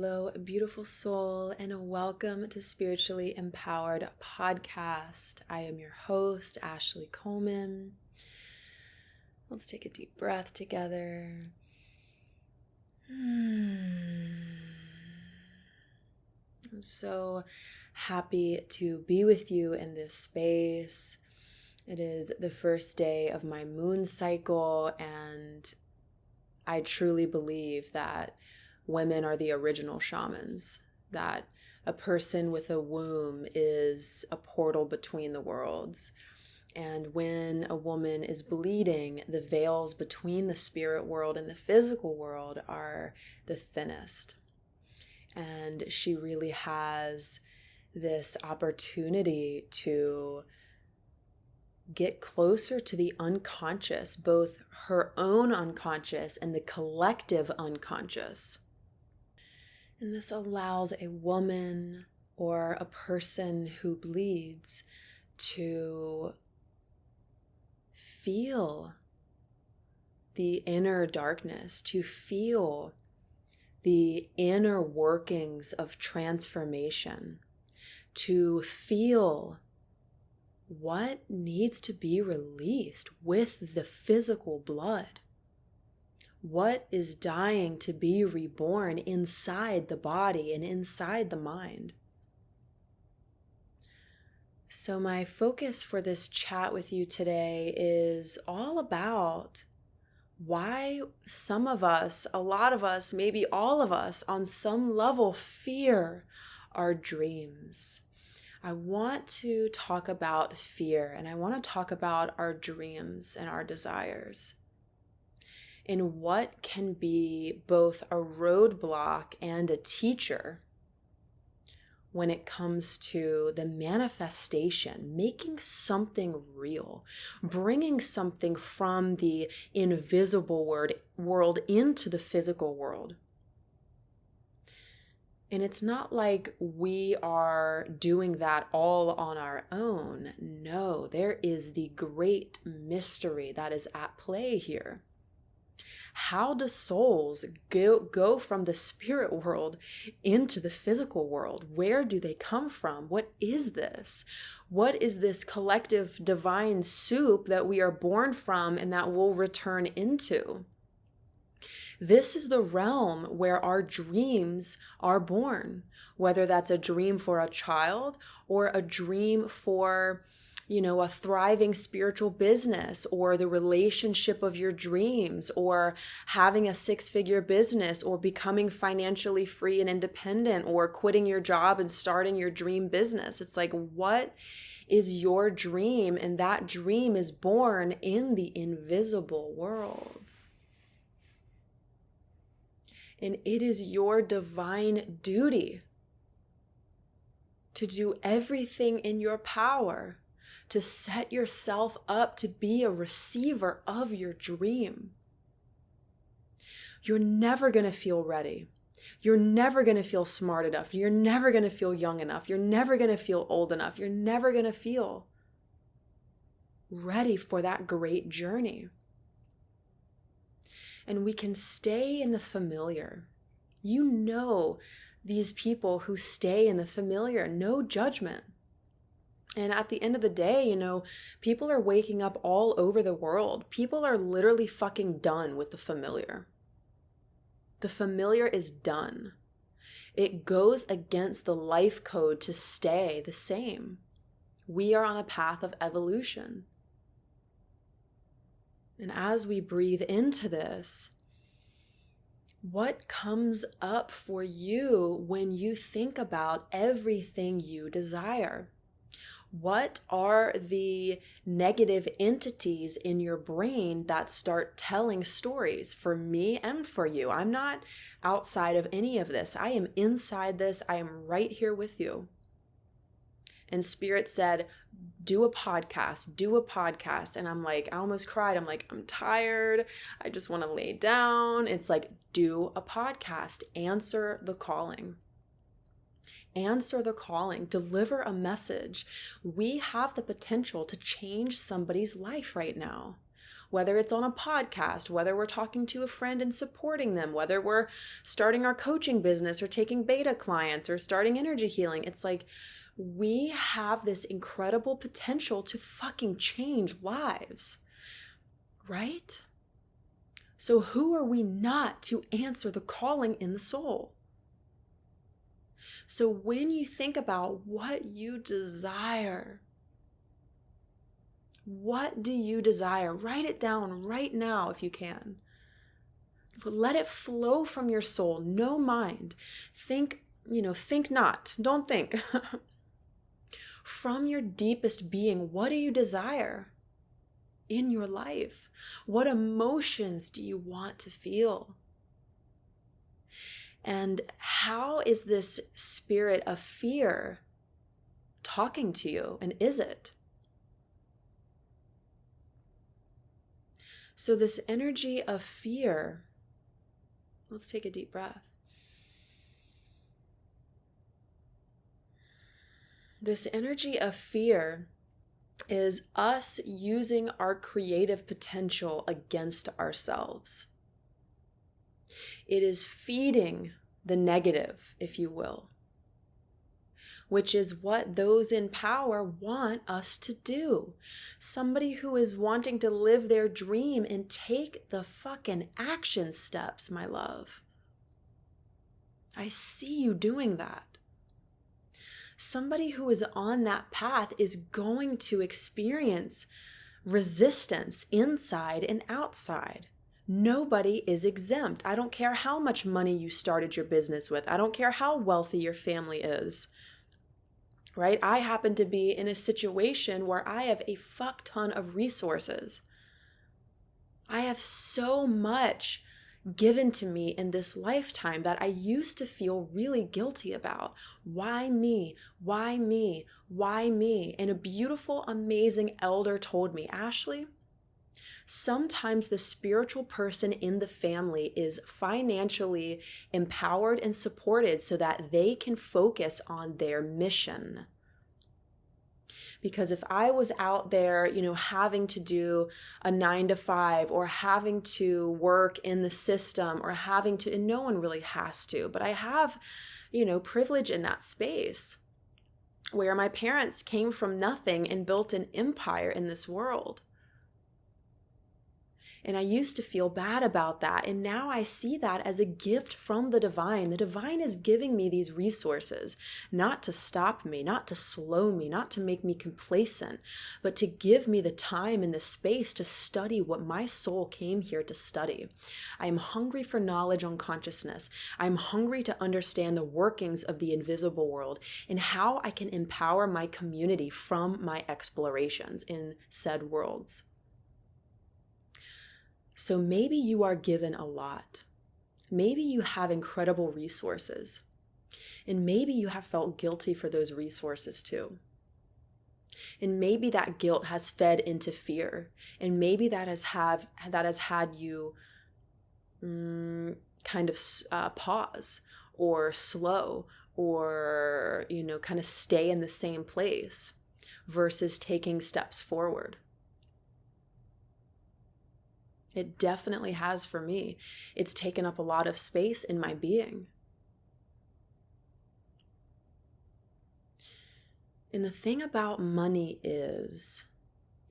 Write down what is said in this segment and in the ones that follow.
Hello, beautiful soul, and welcome to Spiritually Empowered Podcast. I am your host, Ashley Coleman. Let's take a deep breath together. I'm so happy to be with you in this space. It is the first day of my moon cycle, and I truly believe that women are the original shamans, that a person with a womb is a portal between the worlds. And when a woman is bleeding, the veils between the spirit world and the physical world are the thinnest. And she really has this opportunity to get closer to the unconscious, both her own unconscious and the collective unconscious. And this allows a woman or a person who bleeds to feel the inner darkness, to feel the inner workings of transformation, to feel what needs to be released with the physical blood. What is dying to be reborn inside the body and inside the mind? So my focus for this chat with you today is all about why some of us, a lot of us, maybe all of us on some level fear our dreams. I want to talk about fear, and I want to talk about our dreams and our desires, in what can be both a roadblock and a teacher when it comes to the manifestation, making something real, bringing something from the invisible world into the physical world. And it's not like we are doing that all on our own. No, there is the great mystery that is at play here. How do souls go from the spirit world into the physical world? Where do they come from? What is this? What is this collective divine soup that we are born from and that we'll return into? This is the realm where our dreams are born, whether that's a dream for a child or a dream for a thriving spiritual business, or the relationship of your dreams, or having a 6-figure business, or becoming financially free and independent, or quitting your job and starting your dream business. It's like, what is your dream? And that dream is born in the invisible world. And it is your divine duty to do everything in your power to set yourself up to be a receiver of your dream. You're never going to feel ready. You're never going to feel smart enough. You're never going to feel young enough. You're never going to feel old enough. You're never going to feel ready for that great journey. And we can stay in the familiar. You know these people who stay in the familiar, no judgment. And at the end of the day, people are waking up all over the world. People are literally fucking done with the familiar. The familiar is done. It goes against the life code to stay the same. We are on a path of evolution. And as we breathe into this, what comes up for you when you think about everything you desire? What are the negative entities in your brain that start telling stories for me and for you? I'm not outside of any of this. I am inside this. I am right here with you. And Spirit said, do a podcast. And I'm like, I almost cried. I'm like, I'm tired. I just want to lay down. It's like, do a podcast. Answer the calling. Answer the calling, deliver a message. We have the potential to change somebody's life right now. Whether it's on a podcast, whether we're talking to a friend and supporting them, whether we're starting our coaching business or taking beta clients or starting energy healing, it's like we have this incredible potential to fucking change lives, right? So who are we not to answer the calling in the soul? So when you think about what you desire, what do you desire? Write it down right now if you can. Let it flow from your soul, no mind. Think not, don't think. From your deepest being, what do you desire in your life? What emotions do you want to feel? And how is this spirit of fear talking to you? And is it? So this energy of fear, let's take a deep breath. This energy of fear is us using our creative potential against ourselves. It is feeding the negative, if you will, which is what those in power want us to do. Somebody who is wanting to live their dream and take the fucking action steps, my love. I see you doing that. Somebody who is on that path is going to experience resistance inside and outside. Nobody is exempt. I don't care how much money you started your business with. I don't care how wealthy your family is. Right? I happen to be in a situation where I have a fuck ton of resources. I have so much given to me in this lifetime that I used to feel really guilty about. Why me? Why me? Why me? And a beautiful, amazing elder told me, Ashley, sometimes the spiritual person in the family is financially empowered and supported so that they can focus on their mission. Because if I was out there, having to do a 9-to-5 or having to work in the system or having to, and no one really has to, but I have, privilege in that space where my parents came from nothing and built an empire in this world. And I used to feel bad about that. And now I see that as a gift from the divine. The divine is giving me these resources, not to stop me, not to slow me, not to make me complacent, but to give me the time and the space to study what my soul came here to study. I am hungry for knowledge on consciousness. I'm hungry to understand the workings of the invisible world and how I can empower my community from my explorations in said worlds. So maybe you are given a lot. Maybe you have incredible resources. And maybe you have felt guilty for those resources too. And maybe that guilt has fed into fear. And maybe that has had you kind of pause or slow or, kind of stay in the same place versus taking steps forward. It definitely has for me. It's taken up a lot of space in my being. And the thing about money is,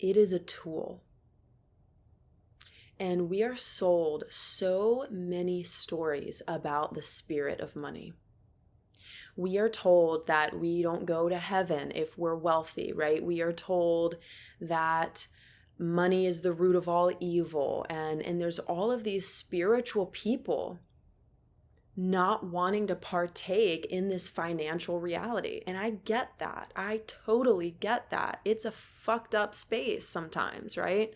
it is a tool. And we are sold so many stories about the spirit of money. We are told that we don't go to heaven if we're wealthy, right? We are told that money is the root of all evil. And there's all of these spiritual people not wanting to partake in this financial reality. And I get that. I totally get that. It's a fucked up space sometimes, right?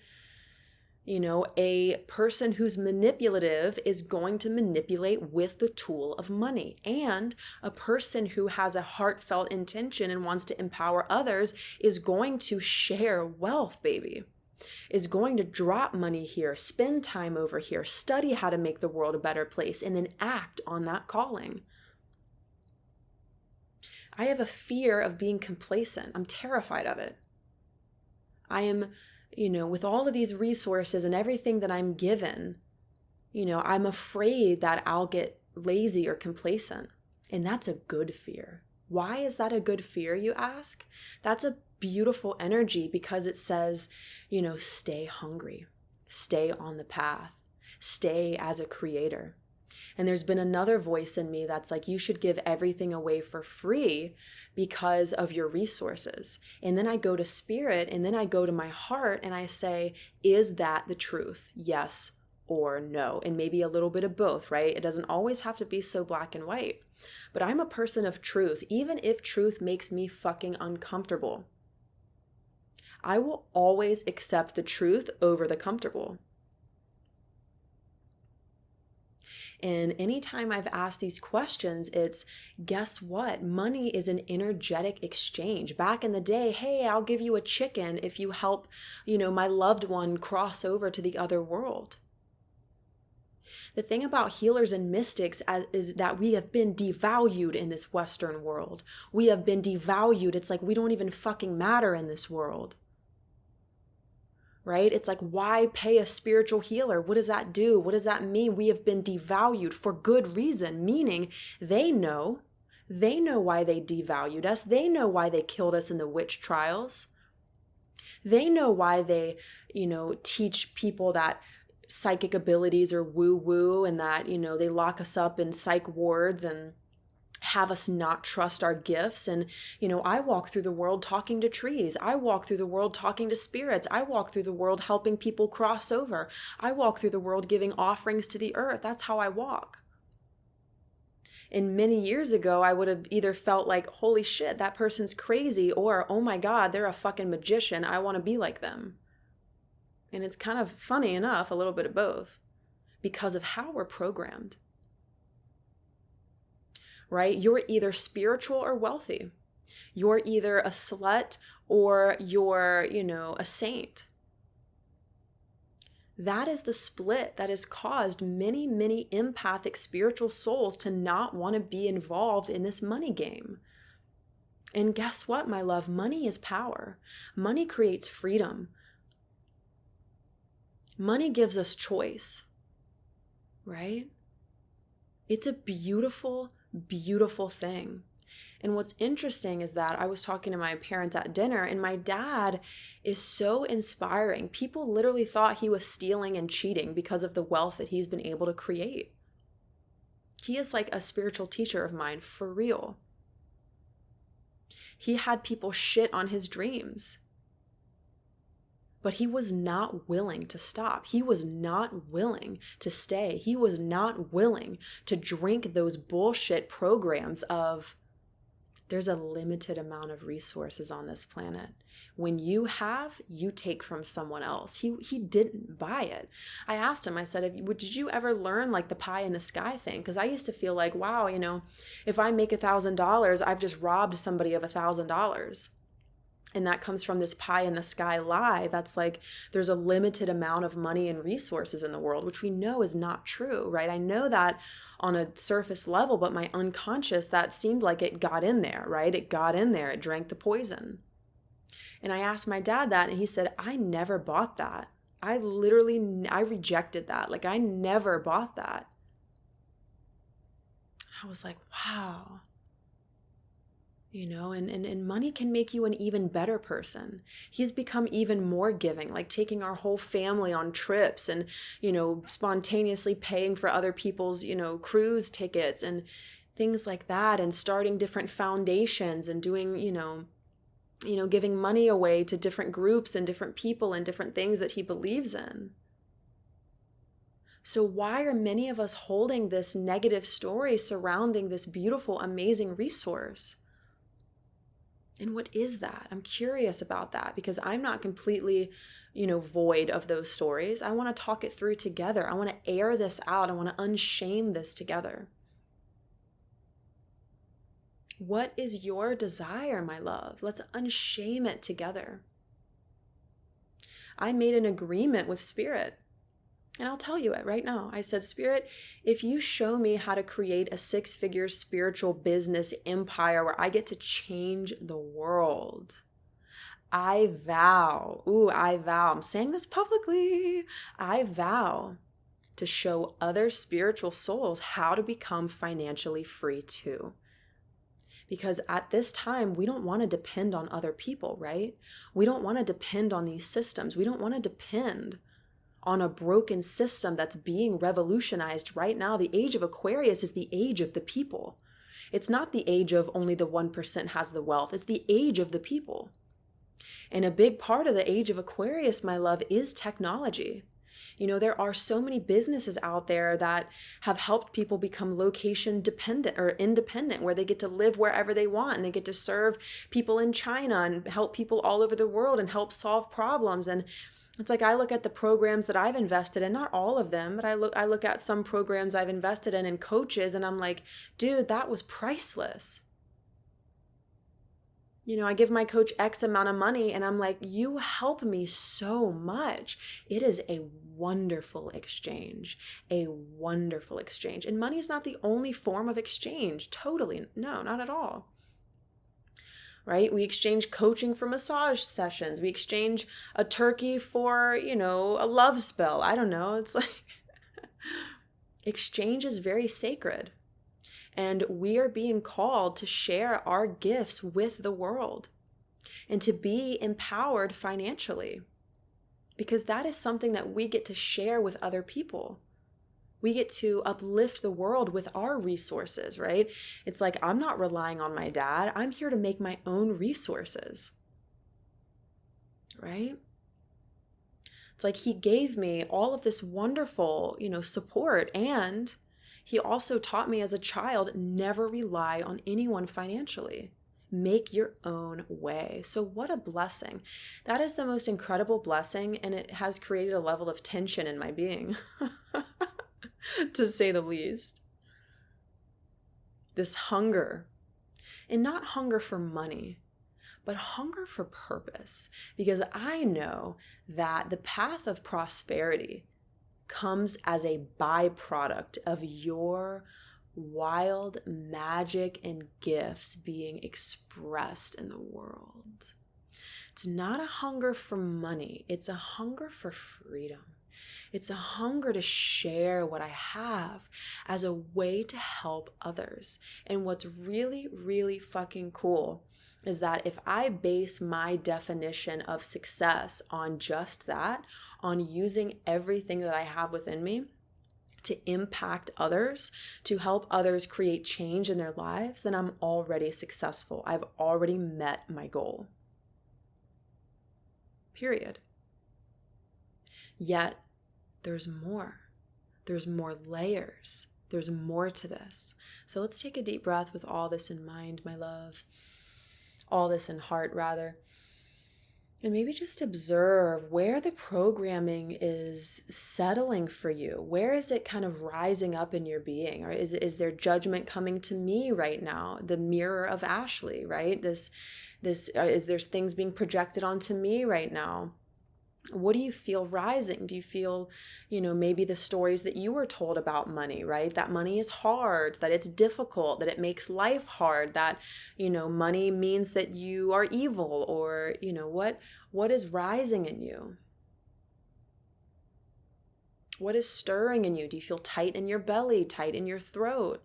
A person who's manipulative is going to manipulate with the tool of money. And a person who has a heartfelt intention and wants to empower others is going to share wealth, baby. Is going to drop money here, spend time over here, study how to make the world a better place, and then act on that calling. I have a fear of being complacent. I'm terrified of it. I am with all of these resources and everything that I'm given, I'm afraid that I'll get lazy or complacent. And that's a good fear. Why is that a good fear, you ask? That's a beautiful energy because it says, stay hungry, stay on the path, stay as a creator. And there's been another voice in me that's like, you should give everything away for free because of your resources. And then I go to spirit, and then I go to my heart and I say, is that the truth? Yes or no? And maybe a little bit of both, right? It doesn't always have to be so black and white. But I'm a person of truth, even if truth makes me fucking uncomfortable. I will always accept the truth over the comfortable. And anytime I've asked these questions, it's, guess what? Money is an energetic exchange. Back in the day, hey, I'll give you a chicken if you help, my loved one cross over to the other world. The thing about healers and mystics is that we have been devalued in this Western world. We have been devalued. It's like we don't even fucking matter in this world. Right? It's like, why pay a spiritual healer? What does that do? What does that mean? We have been devalued for good reason, meaning they know why they devalued us. They know why they killed us in the witch trials. They know why they, teach people that psychic abilities are woo-woo and that, they lock us up in psych wards and have us not trust our gifts. And, I walk through the world talking to trees. I walk through the world talking to spirits. I walk through the world helping people cross over. I walk through the world giving offerings to the earth. That's how I walk. And many years ago, I would have either felt like, holy shit, that person's crazy, or, oh my God, they're a fucking magician. I want to be like them. And it's kind of funny enough, a little bit of both, because of how we're programmed. Right? You're either spiritual or wealthy. You're either a slut or you're, a saint. That is the split that has caused many, many empathic spiritual souls to not want to be involved in this money game. And guess what, my love? Money is power. Money creates freedom. Money gives us choice, right? It's a beautiful, beautiful thing. And what's interesting is that I was talking to my parents at dinner, and my dad is so inspiring. People literally thought he was stealing and cheating because of the wealth that he's been able to create. He is like a spiritual teacher of mine, for real. He had people shit on his dreams. But he was not willing to stop. He was not willing to stay. He was not willing to drink those bullshit programs of, there's a limited amount of resources on this planet. When you have, you take from someone else. He didn't buy it. I asked him, I said, did you ever learn like the pie in the sky thing? Because I used to feel like, wow, if I make $1,000, I've just robbed somebody of $1,000. And that comes from this pie in the sky lie. That's like, there's a limited amount of money and resources in the world, which we know is not true, right? I know that on a surface level, but my unconscious, that seemed like it got in there, right? It got in there. It drank the poison. And I asked my dad that, and he said, I never bought that. I rejected that. Like, I never bought that. I was like, wow. And money can make you an even better person. He's become even more giving, like taking our whole family on trips and, spontaneously paying for other people's, cruise tickets and things like that, and starting different foundations and doing, giving money away to different groups and different people and different things that he believes in. So why are many of us holding this negative story surrounding this beautiful, amazing resource? And what is that? I'm curious about that, because I'm not completely, void of those stories. I want to talk it through together. I want to air this out. I want to unshame this together. What is your desire, my love? Let's unshame it together. I made an agreement with Spirit. And I'll tell you it right now. I said, Spirit, if you show me how to create a 6-figure spiritual business empire where I get to change the world, I vow, I'm saying this publicly, I vow to show other spiritual souls how to become financially free too. Because at this time, we don't want to depend on other people, right? We don't want to depend on these systems. We don't want to depend on a broken system that's being revolutionized right now. The age of Aquarius is the age of the people. It's not the age of only the 1% has the wealth. It's the age of the people. And a big part of the age of Aquarius, my love, is technology. You know, there are so many businesses out there that have helped people become location dependent or independent, where they get to live wherever they want and they get to serve people in China and help people all over the world and help solve problems. And it's like, I look at the programs that I've invested in, not all of them, but I look at some programs I've invested in and coaches, and I'm like, dude, that was priceless. You know, I give my coach X amount of money and I'm like, you help me so much. It is a wonderful exchange, a wonderful exchange. And money is not the only form of exchange. Totally. No, not at all. Right? We exchange coaching for massage sessions. We exchange a turkey for, you know, a love spell. I don't know. It's like exchange is very sacred. And we are being called to share our gifts with the world and to be empowered financially, because that is something that we get to share with other people. We get to uplift the world with our resources, right? It's like, I'm not relying on my dad. I'm here to make my own resources, right? It's like he gave me all of this wonderful, you know, support, and he also taught me as a child, never rely on anyone financially. Make your own way. So what a blessing. That is the most incredible blessing, and it has created a level of tension in my being, to say the least. This hunger, and not hunger for money, but hunger for purpose. Because I know that the path of prosperity comes as a byproduct of your wild magic and gifts being expressed in the world. It's not a hunger for money. It's a hunger for freedom. It's a hunger to share what I have as a way to help others. And what's really, really fucking cool is that if I base my definition of success on just that, on using everything that I have within me to impact others, to help others create change in their lives, then I'm already successful. I've already met my goal. Period. Yet, there's more. There's more layers. There's more to this. So let's take a deep breath with all this in mind, my love. All this in heart, rather. And maybe just observe where the programming is settling for you. Where is it kind of rising up in your being? Or is there judgment coming to me right now? The mirror of Ashley, right? Is there's things being projected onto me right now? What do you feel rising? Do you feel, maybe the stories that you were told about money, right? That money is hard, that it's difficult, that it makes life hard, that, money means that you are evil, or, what is rising in you? What is stirring in you? Do you feel tight in your belly, tight in your throat?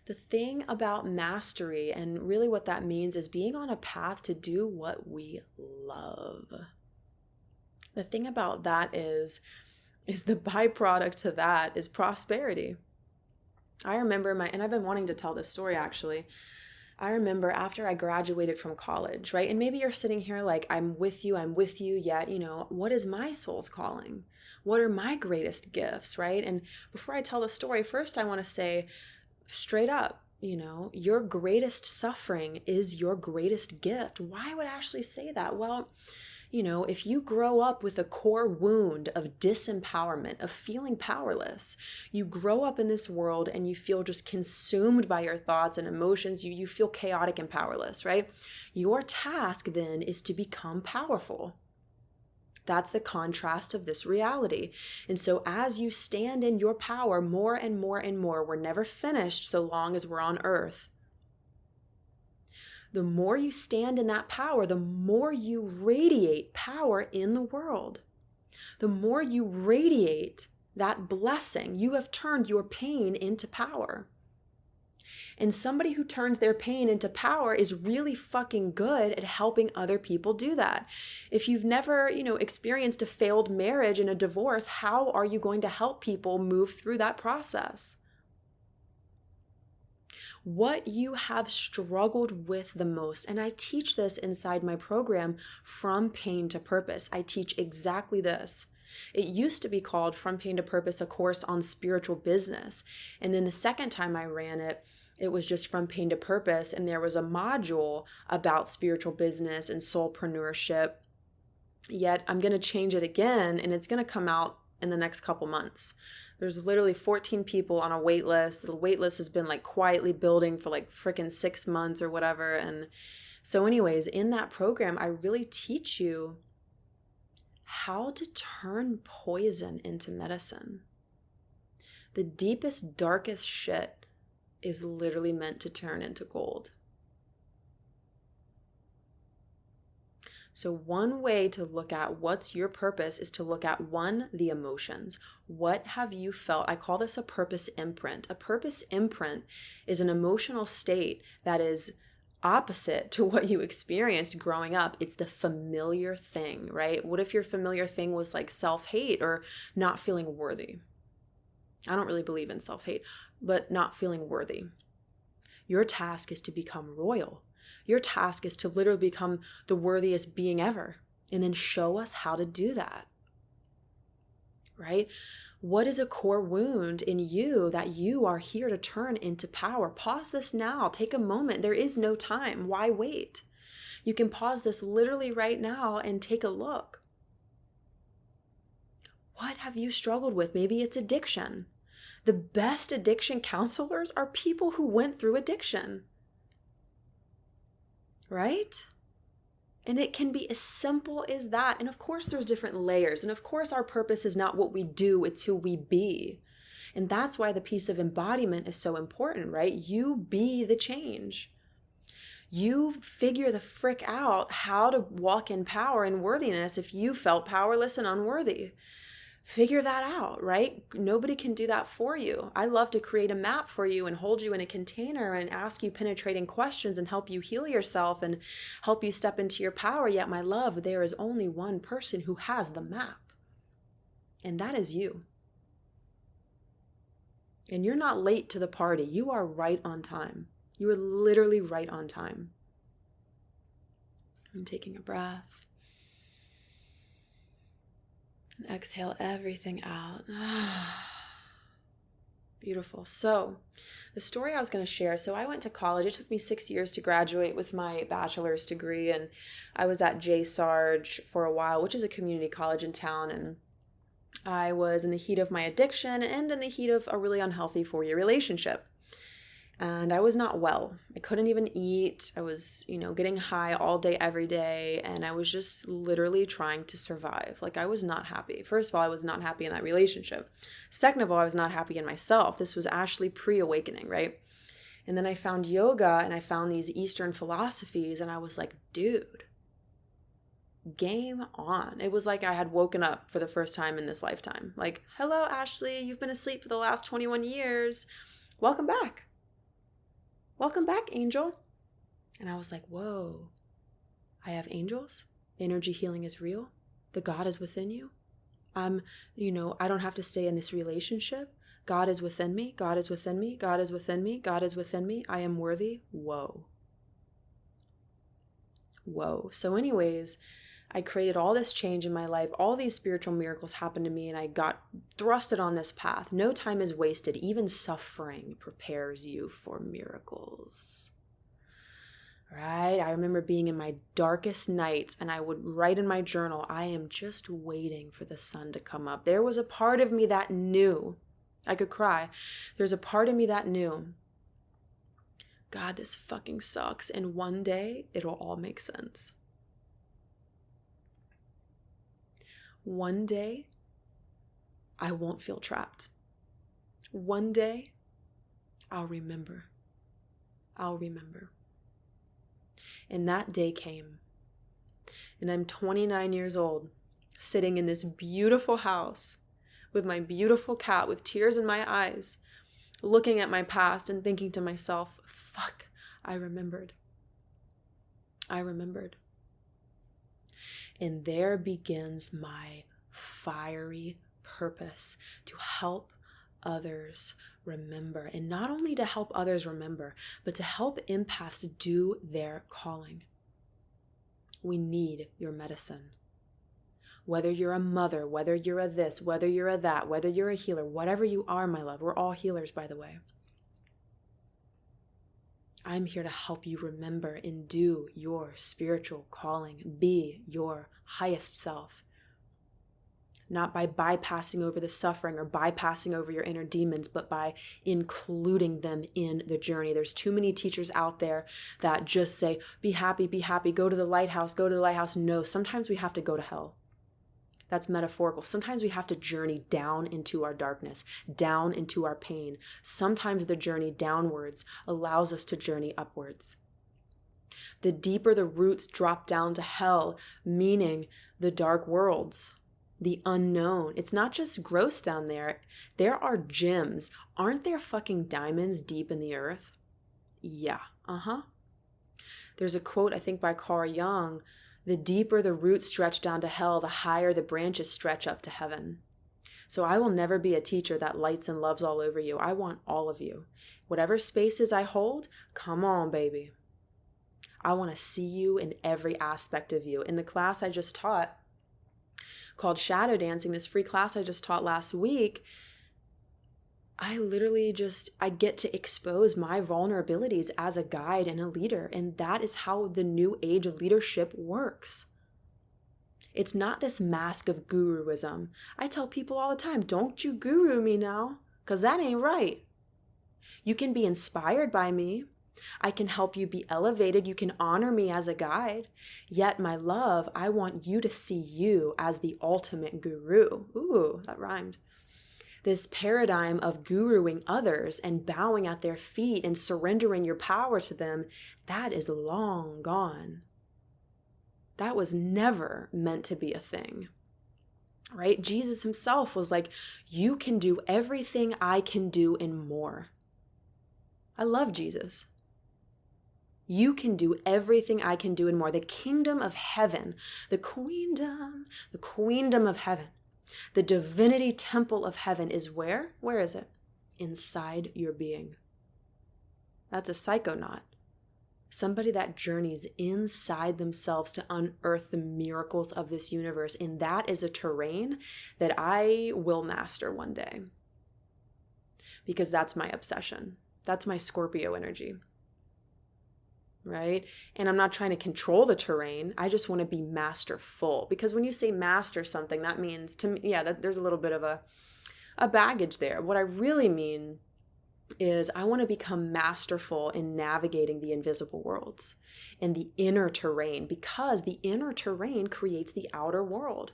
The thing about mastery, and really what that means, is being on a path to do what we love. The thing about that is the byproduct to that is prosperity. I remember and I've been wanting to tell this story actually. I remember after I graduated from college, right? And maybe you're sitting here like, I'm with you, yet, what is my soul's calling? What are my greatest gifts, right? And before I tell the story, first I want to say, straight up, your greatest suffering is your greatest gift. Why would Ashley say that? Well, if you grow up with a core wound of disempowerment, of feeling powerless, you grow up in this world and you feel just consumed by your thoughts and emotions, you feel chaotic and powerless, right? Your task then is to become powerful. That's the contrast of this reality. And so as you stand in your power more and more and more, we're never finished so long as we're on earth. The more you stand in that power, the more you radiate power in the world. The more you radiate that blessing, you have turned your pain into power. And somebody who turns their pain into power is really fucking good at helping other people do that. If you've never, experienced a failed marriage and a divorce, how are you going to help people move through that process? What you have struggled with the most, and I teach this inside my program, From Pain to Purpose. I teach exactly this. It used to be called From Pain to Purpose, a course on spiritual business. And then the second time I ran it, it was just From Pain to Purpose, and there was a module about spiritual business and soulpreneurship. Yet I'm going to change it again, and it's going to come out in the next couple months. There's literally 14 people on a wait list. The wait list has been quietly building for freaking 6 months or whatever. And so anyways, in that program, I really teach you how to turn poison into medicine. The deepest, darkest shit is literally meant to turn into gold. So one way to look at what's your purpose is to look at, one, the emotions. What have you felt? I call this a purpose imprint. A purpose imprint is an emotional state that is opposite to what you experienced growing up. It's the familiar thing, right? What if your familiar thing was self-hate or not feeling worthy? I don't really believe in self-hate, but not feeling worthy. Your task is to become royal. Your task is to literally become the worthiest being ever, and then show us how to do that, right? What is a core wound in you that you are here to turn into power? Pause this now. Take a moment. There is no time. Why wait? You can pause this literally right now and take a look. What have you struggled with? Maybe it's addiction. The best addiction counselors are people who went through addiction. Right? And it can be as simple as that. And of course, there's different layers. And of course, our purpose is not what we do, it's who we be. And that's why the piece of embodiment is so important, right? You be the change. You figure the frick out how to walk in power and worthiness if you felt powerless and unworthy. Figure that out, right? Nobody can do that for you. I love to create a map for you and hold you in a container and ask you penetrating questions and help you heal yourself and help you step into your power. Yet, my love, there is only one person who has the map, and that is you. And you're not late to the party. You are right on time. You are literally right on time. And taking a breath. And exhale everything out. Beautiful. So the story I was going to share. So I went to college. It took me 6 years to graduate with my bachelor's degree. And I was at J-Sarge for a while, which is a community college in town. And I was in the heat of my addiction and in the heat of a really unhealthy 4-year relationship. And I was not well. I couldn't even eat. I was, getting high all day, every day. And I was just literally trying to survive. I was not happy. First of all, I was not happy in that relationship. Second of all, I was not happy in myself. This was actually pre-awakening, right? And then I found yoga and I found these Eastern philosophies. And I was like, dude, game on. It was like I had woken up for the first time in this lifetime. Hello, Ashley. You've been asleep for the last 21 years. Welcome back. Welcome back, angel. And I was like, whoa, I have angels. Energy healing is real. The God is within you. I don't have to stay in this relationship. God is within me. God is within me. God is within me. God is within me. I am worthy. Whoa. So anyways, I created all this change in my life. All these spiritual miracles happened to me, and I got thrusted on this path. No time is wasted. Even suffering prepares you for miracles. Right? I remember being in my darkest nights, and I would write in my journal, I am just waiting for the sun to come up. There was a part of me that knew. I could cry. There's a part of me that knew, God, this fucking sucks, and one day it'll all make sense. One day, I won't feel trapped. One day, I'll remember. And that day came. And I'm 29 years old, sitting in this beautiful house with my beautiful cat with tears in my eyes, looking at my past and thinking to myself, fuck, I remembered. I remembered. And there begins my fiery purpose to help others remember. And not only to help others remember, but to help empaths do their calling. We need your medicine. Whether you're a mother, whether you're a this, whether you're a that, whether you're a healer, whatever you are, my love, we're all healers, by the way. I'm here to help you remember and do your spiritual calling. Be your highest self. Not by bypassing over the suffering or bypassing over your inner demons, but by including them in the journey. There's too many teachers out there that just say, be happy, go to the lighthouse, go to the lighthouse. No, sometimes we have to go to hell. That's metaphorical. Sometimes we have to journey down into our darkness, down into our pain. Sometimes the journey downwards allows us to journey upwards. The deeper the roots drop down to hell, meaning the dark worlds, the unknown. It's not just gross down there. There are gems. Aren't there fucking diamonds deep in the earth? Yeah. There's a quote, I think by Carl Jung, the deeper the roots stretch down to hell, the higher the branches stretch up to heaven. So I will never be a teacher that lights and loves all over you. I want all of you. Whatever spaces I hold, come on, baby. I want to see you in every aspect of you. In the class I just taught, called Shadow Dancing, this free class I just taught last week, I get to expose my vulnerabilities as a guide and a leader. And that is how the new age of leadership works. It's not this mask of guruism. I tell people all the time, don't you guru me now, because that ain't right. You can be inspired by me. I can help you be elevated. You can honor me as a guide. Yet, my love, I want you to see you as the ultimate guru. Ooh, that rhymed. This paradigm of guruing others and bowing at their feet and surrendering your power to them, that is long gone. That was never meant to be a thing, right? Jesus himself was like, you can do everything I can do and more. I love Jesus. You can do everything I can do and more. The kingdom of heaven, the queendom of heaven. The divinity temple of heaven is where? Where is it? Inside your being. That's a psychonaut. Somebody that journeys inside themselves to unearth the miracles of this universe. And that is a terrain that I will master one day. Because that's my obsession. That's my Scorpio energy. Right? And I'm not trying to control the terrain. I just want to be masterful. Because when you say master something, that means to me, there's a little bit of a baggage there. What I really mean is I want to become masterful in navigating the invisible worlds and the inner terrain, because the inner terrain creates the outer world.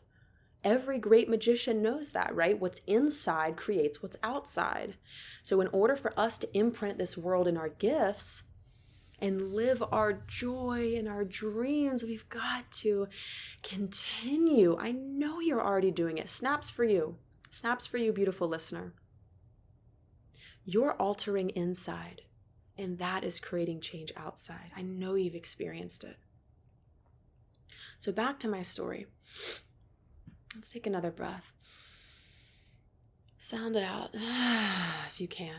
Every great magician knows that, right? What's inside creates what's outside. So in order for us to imprint this world in our gifts, and live our joy and our dreams, we've got to continue. I know you're already doing it. Snaps for you. Snaps for you, beautiful listener. You're altering inside, and that is creating change outside. I know you've experienced it. So back to my story. Let's take another breath. Sound it out if you can.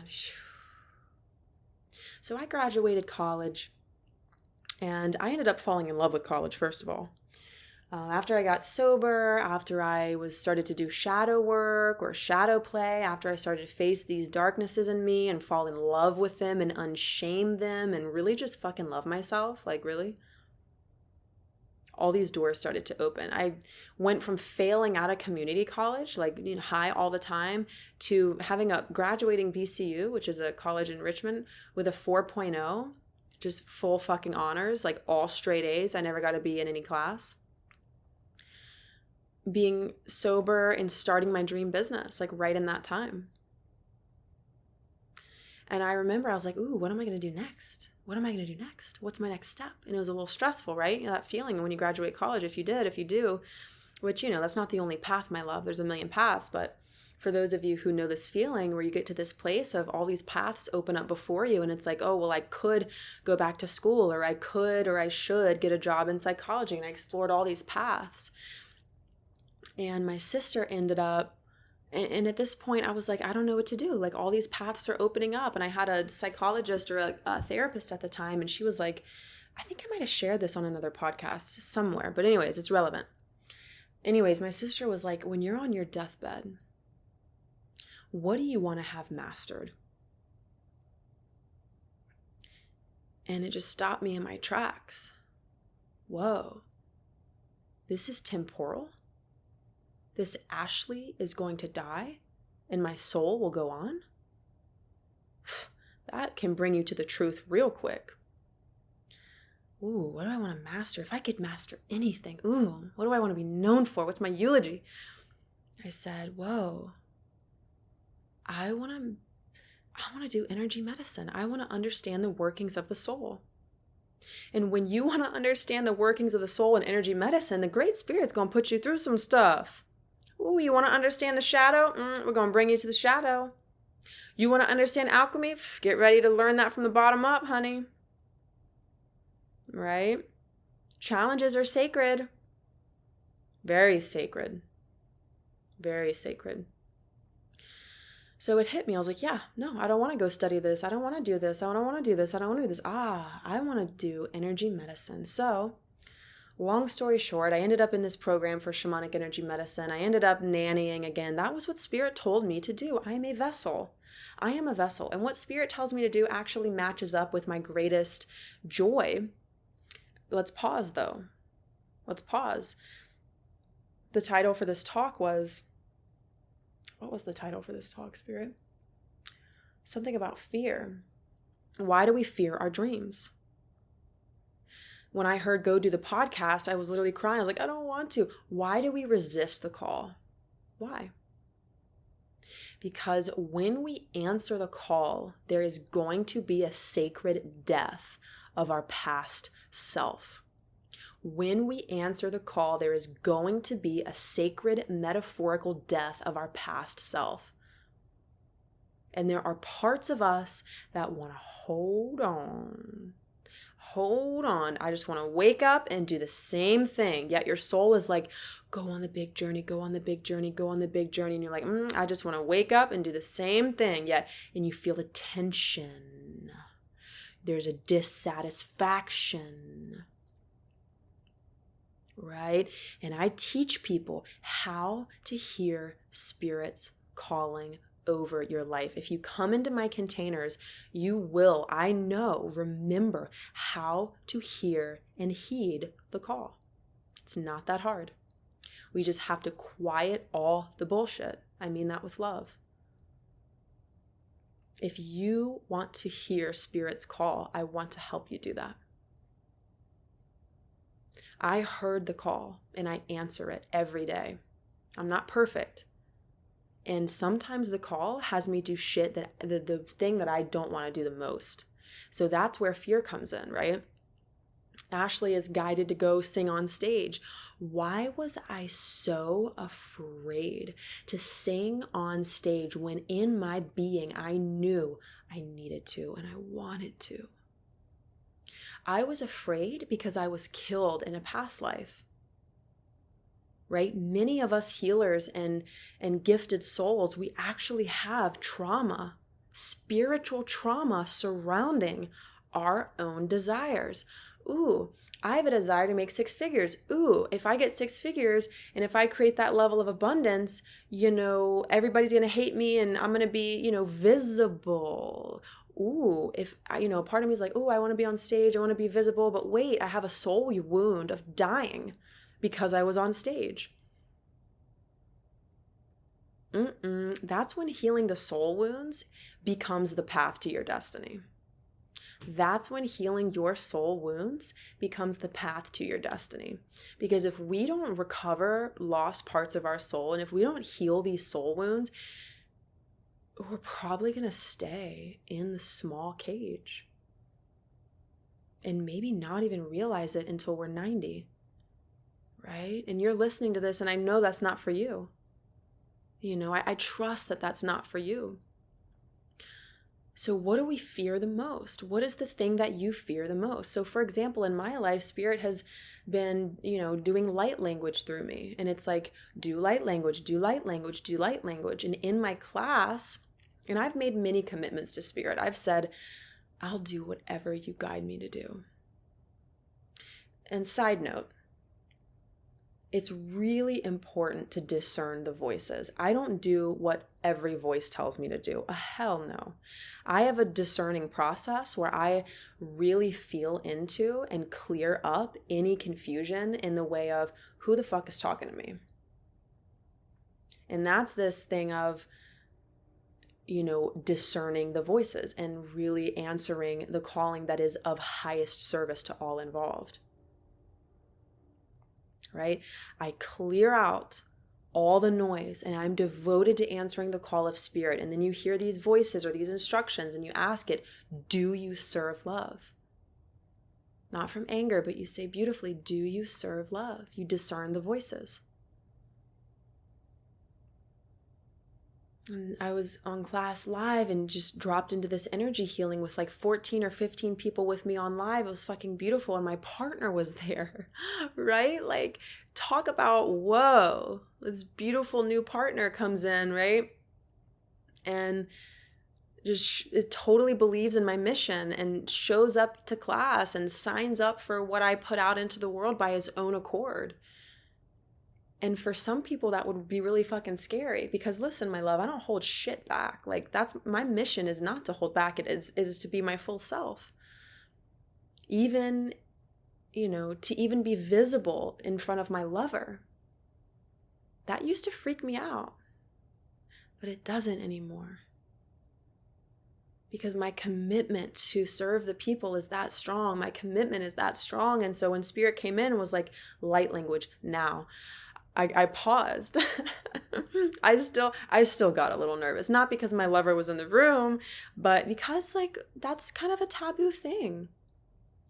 So I graduated college, and I ended up falling in love with college, first of all. After I got sober, after I started to do shadow work or shadow play, after I started to face these darknesses in me and fall in love with them and unshame them and really just fucking love myself, like really, all these doors started to open. I went from failing out of community college, like high all the time, to having a graduating BCU, which is a college in Richmond, with a 4.0, just full fucking honors, like all straight A's. I never got a B in any class. Being sober and starting my dream business, like right in that time. And I remember I was like, ooh, what am I going to do next? What am I going to do next? What's my next step? And it was a little stressful, right? You know, that feeling when you graduate college, if you do, which, you know, that's not the only path, my love. There's a million paths. But for those of you who know this feeling where you get to this place of all these paths open up before you, and it's like, oh, well, I could go back to school, or I should get a job in psychology. And I explored all these paths. And my sister ended up, and at this point I was like, I don't know what to do. Like, all these paths are opening up. And I had a psychologist or a therapist at the time. And she was like, I think I might have shared this on another podcast somewhere, but anyways, it's relevant. Anyways, my sister was like, when you're on your deathbed, what do you want to have mastered? And it just stopped me in my tracks. Whoa, this is temporal. This Ashley is going to die and my soul will go on. That can bring you to the truth real quick. Ooh, what do I want to master? If I could master anything, ooh, what do I want to be known for? What's my eulogy? I said, whoa, I want to do energy medicine. I want to understand the workings of the soul. And when you want to understand the workings of the soul in energy medicine, the Great Spirit's going to put you through some stuff. Ooh, you want to understand the shadow? We're going to bring you to the shadow. You want to understand alchemy? Get ready to learn that from the bottom up, honey. Right? Challenges are sacred. Very sacred. Very sacred. So it hit me. I was like, yeah, no, I don't want to go study this. I don't want to do this. I don't want to do this. I don't want to do this. I want to do energy medicine. So long story short, I ended up in this program for shamanic energy medicine. I ended up nannying again. That was what Spirit told me to do. I am a vessel. I am a vessel. And what Spirit tells me to do actually matches up with my greatest joy. Let's pause though. Let's pause. The title for this talk was, what was the title for this talk, Spirit? Something about fear. Why do we fear our dreams? When I heard go do the podcast, I was literally crying. I was like, I don't want to. Why do we resist the call? Why? Because when we answer the call, there is going to be a sacred death of our past self. When we answer the call, there is going to be a sacred metaphorical death of our past self. And there are parts of us that want to hold on. Hold on. I just want to wake up and do the same thing. Yet your soul is like, go on the big journey, go on the big journey, go on the big journey. And you're like, I just want to wake up and do the same thing. Yet, and you feel the tension. There's a dissatisfaction. Right? And I teach people how to hear Spirit's calling over your life. If you come into my containers, you will, I know, remember how to hear and heed the call. It's not that hard. We just have to quiet all the bullshit. I mean that with love. If you want to hear Spirit's call, I want to help you do that. I heard the call and I answer it every day. I'm not perfect. And sometimes the call has me do shit that the thing that I don't want to do the most. So that's where fear comes in, right? Ashley is guided to go sing on stage. Why was I so afraid to sing on stage when in my being I knew I needed to and I wanted to? I was afraid because I was killed in a past life, right? Many of us healers and gifted souls, we actually have trauma, spiritual trauma surrounding our own desires. Ooh, I have a desire to make 6 figures. Ooh, if I get 6 figures and if I create that level of abundance, everybody's going to hate me and I'm going to be, visible. Ooh, if, part of me is like, ooh, I want to be on stage. I want to be visible. But wait, I have a soul wound of dying because I was on stage. That's when healing the soul wounds becomes the path to your destiny. That's when healing your soul wounds becomes the path to your destiny. Because if we don't recover lost parts of our soul, and if we don't heal these soul wounds, we're probably going to stay in the small cage and maybe not even realize it until we're 90, right? And you're listening to this, and I know that's not for you. I trust that that's not for you. So what do we fear the most? What is the thing that you fear the most? So for example, in my life, Spirit has been, doing light language through me. And it's like, do light language, do light language, do light language. And in my class, and I've made many commitments to Spirit. I've said, I'll do whatever you guide me to do. And side note, it's really important to discern the voices. I don't do what every voice tells me to do. Hell no. I have a discerning process where I really feel into and clear up any confusion in the way of who the fuck is talking to me. And that's this thing of, discerning the voices and really answering the calling that is of highest service to all involved. Right? I clear out all the noise and I'm devoted to answering the call of Spirit. And then you hear these voices or these instructions and you ask it, do you serve love? Not from anger, but you say beautifully, do you serve love? You discern the voices. And I was on class live and just dropped into this energy healing with like 14 or 15 people with me on live. It was fucking beautiful. And my partner was there, right? Like, talk about, whoa, this beautiful new partner comes in, right? And just it totally believes in my mission and shows up to class and signs up for what I put out into the world by his own accord. And for some people that would be really fucking scary because listen, my love, I don't hold shit back. Like that's my mission is not to hold back. It is to be my full self. Even, to even be visible in front of my lover. That used to freak me out, but it doesn't anymore. Because my commitment to serve the people is that strong. My commitment is that strong. And so when Spirit came in and was like, light language now, I paused. I still got a little nervous, not because my lover was in the room, but because like that's kind of a taboo thing.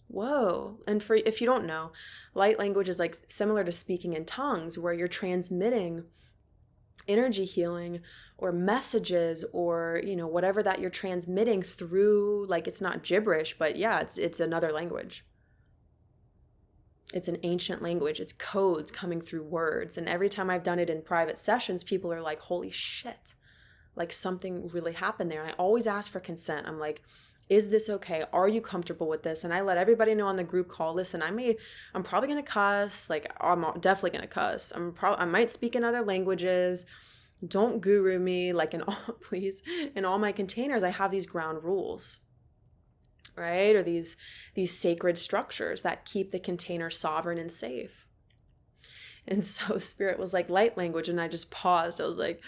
Whoa. And if you don't know, light language is like similar to speaking in tongues where you're transmitting energy healing or messages or, whatever that you're transmitting through, like it's not gibberish, but yeah, it's another language. It's an ancient language. It's codes coming through words. And every time I've done it in private sessions, people are like, holy shit, like something really happened there. And I always ask for consent. I'm like, is this okay? Are you comfortable with this? And I let everybody know on the group call, listen, I'm probably going to cuss. Like I'm definitely going to cuss. I might speak in other languages. Don't guru me. Like please, in all my containers, I have these ground rules. Right? Or these sacred structures that keep the container sovereign and safe. And so Spirit was like light language and I just paused. I was like,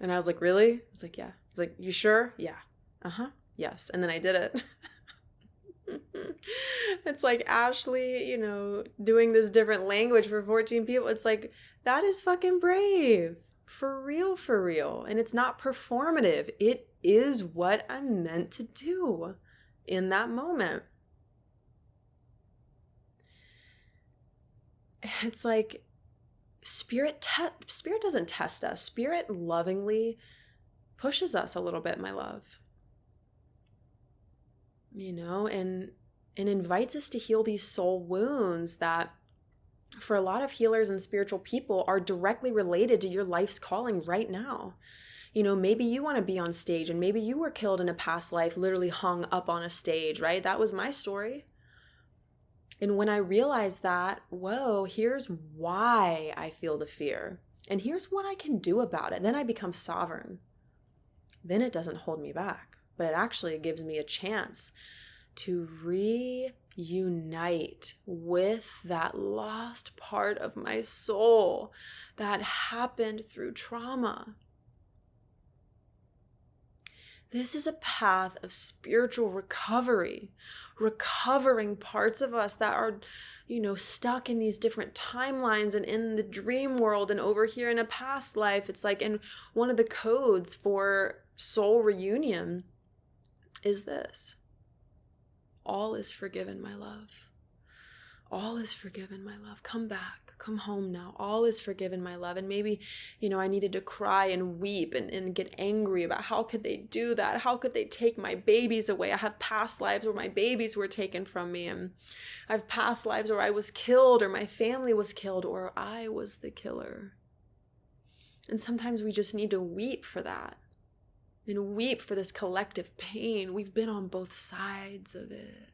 and I was like, really? I was like, yeah. I was like, you sure? Yeah. Uh-huh. Yes. And then I did it. It's like Ashley, doing this different language for 14 people. It's like, that is fucking brave. For real, for real. And it's not performative. It is what I'm meant to do in that moment. It's like Spirit doesn't test us. Spirit lovingly pushes us a little bit, my love. And invites us to heal these soul wounds that for a lot of healers and spiritual people are directly related to your life's calling right now. Maybe you want to be on stage and maybe you were killed in a past life, literally hung up on a stage, right? That was my story. And when I realized that, whoa, here's why I feel the fear and here's what I can do about it. Then I become sovereign. Then it doesn't hold me back, but it actually gives me a chance to reunite with that lost part of my soul that happened through trauma. This is a path of spiritual recovery, recovering parts of us that are, stuck in these different timelines and in the dream world and over here in a past life. It's like, and one of the codes for soul reunion is this: all is forgiven, my love. All is forgiven, my love. Come back. Come home now. All is forgiven, my love. And maybe, I needed to cry and weep and get angry about how could they do that? How could they take my babies away? I have past lives where my babies were taken from me. And I have past lives where I was killed, or my family was killed, or I was the killer. And sometimes we just need to weep for that and weep for this collective pain. We've been on both sides of it.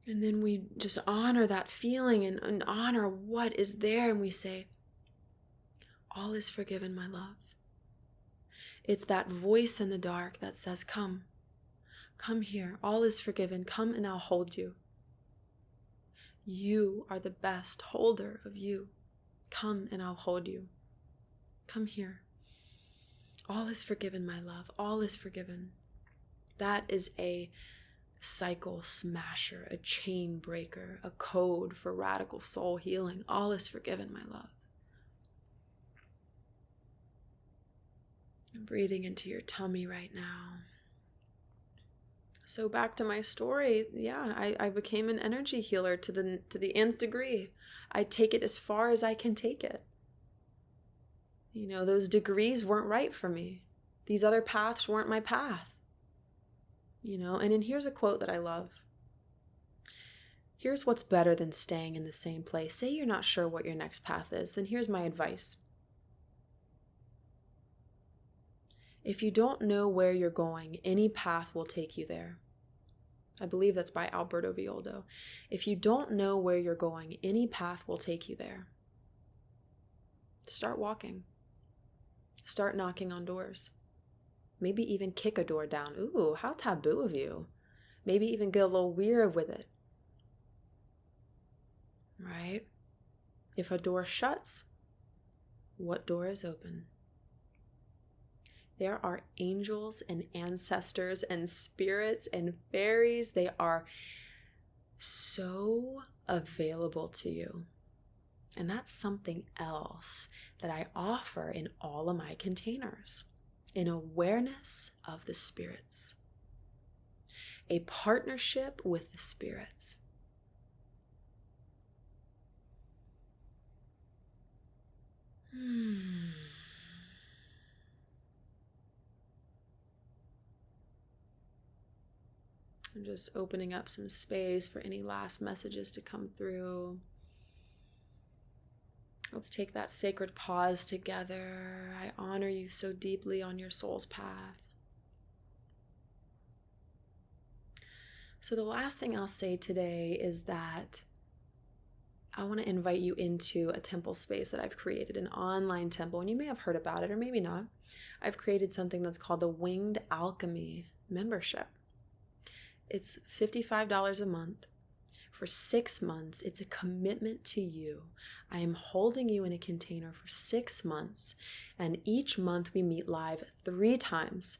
And then we just honor that feeling and honor what is there. And we say, all is forgiven, my love. It's that voice in the dark that says, come here. All is forgiven. Come and I'll hold you. You are the best holder of you. Come and I'll hold you. Come here. All is forgiven, my love. All is forgiven. That is a cycle smasher, a chain breaker, a code for radical soul healing. All is forgiven, my love. I'm breathing into your tummy right now. So back to my story, I became an energy healer to the nth degree. I take it as far as I can take it. Those degrees weren't right for me. These other paths weren't my path. And here's a quote that I love. Here's what's better than staying in the same place. Say you're not sure what your next path is, then here's my advice. If you don't know where you're going, any path will take you there. I believe that's by Alberto Villoldo. If you don't know where you're going, any path will take you there. Start walking. Start knocking on doors. Maybe even kick a door down. Ooh, how taboo of you. Maybe even get a little weird with it. Right? If a door shuts, what door is open? There are angels and ancestors and spirits and fairies. They are so available to you. And that's something else that I offer in all of my containers. An awareness of the spirits. A partnership with the spirits. I'm just opening up some space for any last messages to come through. Let's take that sacred pause together. I honor you so deeply on your soul's path. So the last thing I'll say today is that I want to invite you into a temple space that I've created, an online temple, and you may have heard about it or maybe not. I've created something that's called the Winged Alchemy membership. It's $55 a month. For 6 months, it's a commitment to you. I am holding you in a container for 6 months, and each month we meet live 3 times.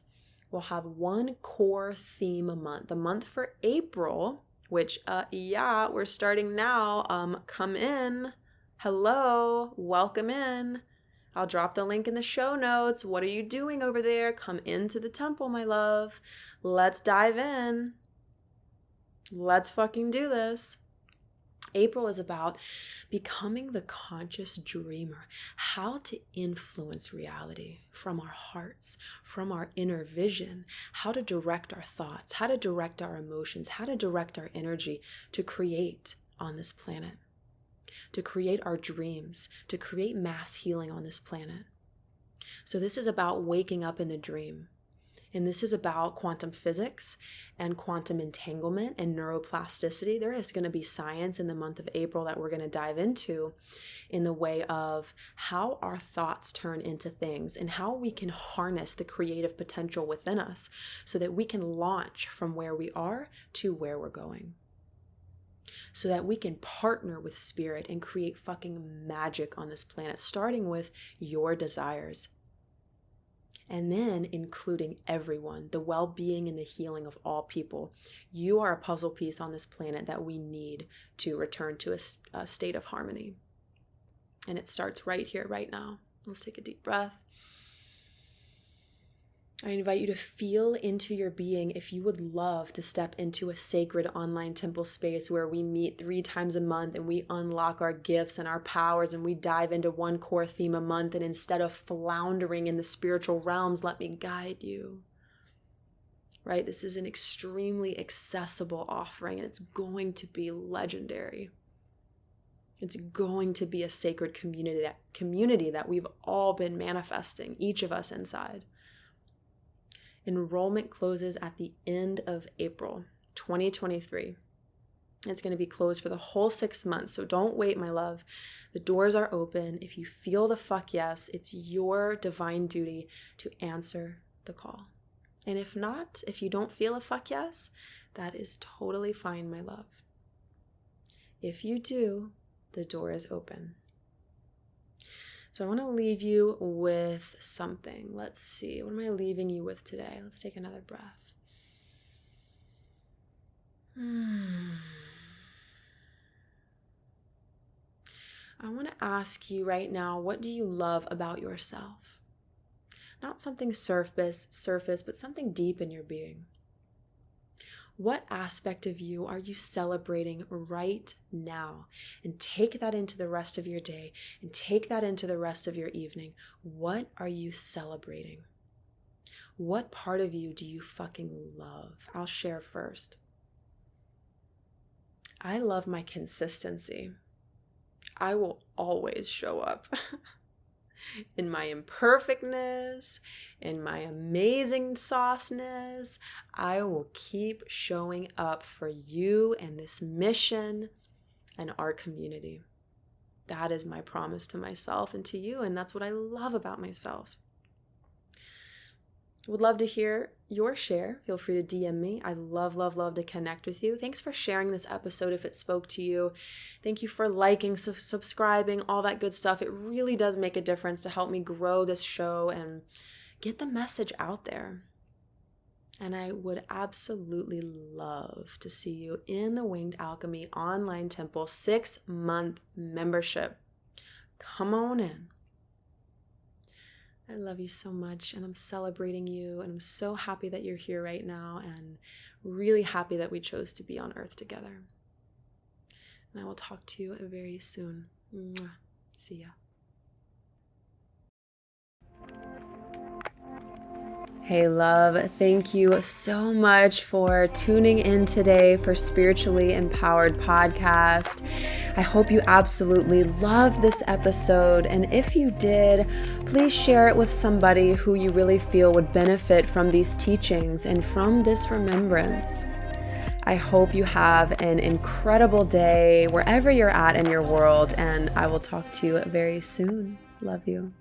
We'll have one core theme a month. The month for April, which, we're starting now. Come in. Hello, welcome in. I'll drop the link in the show notes. What are you doing over there? Come into the temple, my love. Let's dive in. Let's fucking do this. April is about becoming the conscious dreamer, how to influence reality from our hearts, from our inner vision, how to direct our thoughts, how to direct our emotions, how to direct our energy to create on this planet, to create our dreams, to create mass healing on this planet. So this is about waking up in the dream. And this is about quantum physics and quantum entanglement and neuroplasticity. There is going to be science in the month of April that we're going to dive into in the way of how our thoughts turn into things and how we can harness the creative potential within us so that we can launch from where we are to where we're going. So that we can partner with spirit and create fucking magic on this planet, starting with your desires. and then including everyone, the well-being and the healing of all people. You are a puzzle piece on this planet that we need to return to a state of harmony. And it starts right here, right now. Let's take a deep breath. I invite you to feel into your being if you would love to step into a sacred online temple space where we meet 3 times a month and we unlock our gifts and our powers and we dive into one core theme a month, and instead of floundering in the spiritual realms, let me guide you. Right? This is an extremely accessible offering, and it's going to be legendary. It's going to be a sacred community that we've all been manifesting, each of us inside. Enrollment closes at the end of April 2023. It's going to be closed for the whole 6 months, so don't wait, my love. The doors are open. If you feel the fuck yes, it's your divine duty to answer the call. And if not, if you don't feel a fuck yes, that is totally fine, my love. If you do, the door is open. So I want to leave you with something. Let's see. What am I leaving you with today? Let's take another breath. I want to ask you right now, what do you love about yourself? Not something surface, but something deep in your being. What aspect of you are you celebrating right now? And take that into the rest of your day, and take that into the rest of your evening. What are you celebrating? What part of you do you fucking love? I'll share first. I love my consistency. I will always show up. In my imperfectness, in my amazing sauceness, I will keep showing up for you and this mission and our community. That is my promise to myself and to you, and that's what I love about myself. Would love to hear your share. Feel free to DM me. I love to connect with you. Thanks for sharing this episode if it spoke to you. Thank you for liking, subscribing, all that good stuff. It really does make a difference to help me grow this show and get the message out there. And I would absolutely love to see you in the Winged Alchemy Online Temple 6-month membership. Come on in. I love you so much, and I'm celebrating you, and I'm so happy that you're here right now, and really happy that we chose to be on Earth together. And I will talk to you very soon. Mwah. See ya. Hey love, thank you so much for tuning in today for Spiritually Empowered Podcast. I hope you absolutely loved this episode, and if you did, please share it with somebody who you really feel would benefit from these teachings and from this remembrance. I hope you have an incredible day wherever you're at in your world, and I will talk to you very soon. Love you.